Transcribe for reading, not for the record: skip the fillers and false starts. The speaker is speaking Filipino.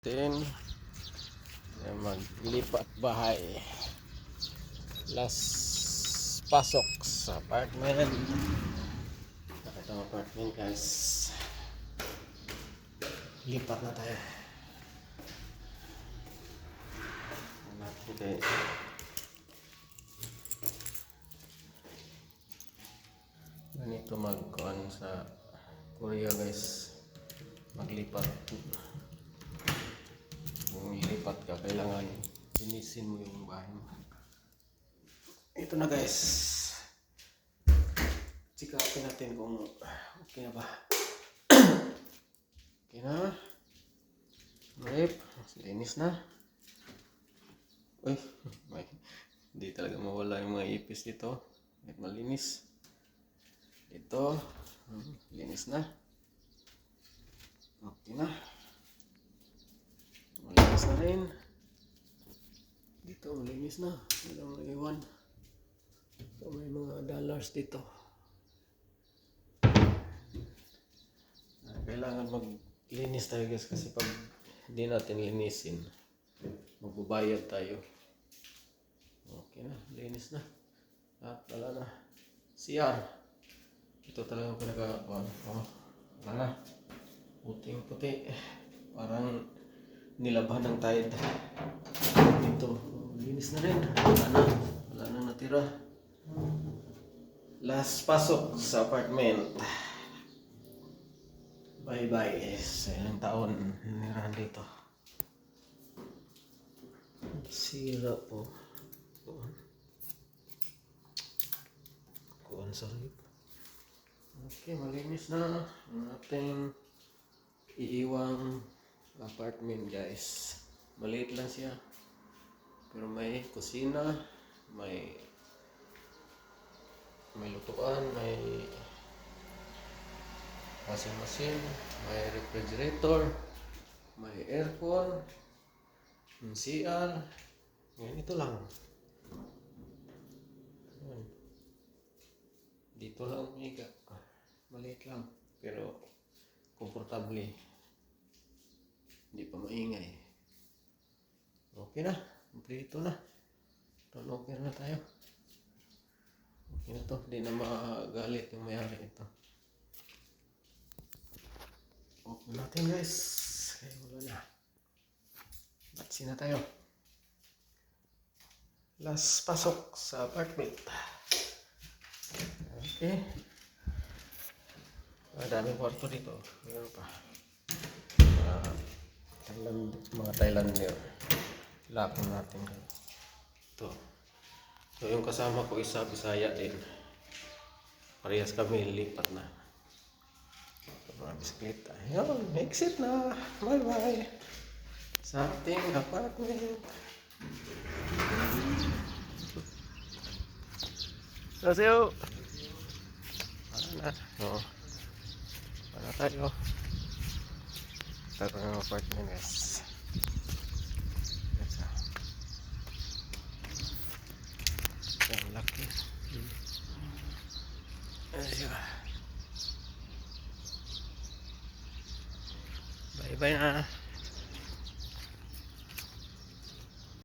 Then maglipat bahay, last pasok sa apartment. Itong apartment guys, lipat na tayo. Okay. Ganito magkuhan sa Korea guys, maglipat. Kung ilipat ka, kailangan linisin mo yung bahay mo. Ito na guys, check-upin natin kung okay na ba. Okay na, rip, linis na. Uy, hindi talaga mawala yung mga ipis dito. Malinis. Ito, linis na. Okay na. Malinis na rin. Dito, malinis na. Walang naiwan. So, may mga dollars dito. Kailangan maglinis tayo guys, kasi pag hindi natin linisin, magbabayad tayo. Okay na, linis na. At wala na. CR. Ito talagang pinagawa. Wala na. Puting-puti. Parang nilabhan ng tide. Dito, linis na rin. Wala na natira. Last pasok sa apartment. Bye-bye. Sa ilang taon nirahan dito. Sira po. Kuhan sa rin. Okay, malinis na ang ating iiwang apartment guys. Maliit lang siya, pero may kusina, may lutuan, may washing machine, may refrigerator, may aircon, may CR. Ngayon ito lang. Dito lang umiga. Maliit lang, pero komportable. Hindi pa maingay. Okay na, kompleto na. Okay na tayo. Okay na to, hindi na magalit yung mayari ito. Okay natin guys. Kaya wala na. Batsi na tayo. Last pasok sa apartment. Okay. Daming kwarto dito. Mayroon pa. Mga Thailander. Lapon natin. Ito. So yung kasama ko isa Bisaya din. Parehas kami lipat na. So, mga bisikleta. Yun, exit na. Bye bye. Sa ating apartment. Sasiyo. Para tayo. Ito ang apartment guys. Ang laki. Bye bye na.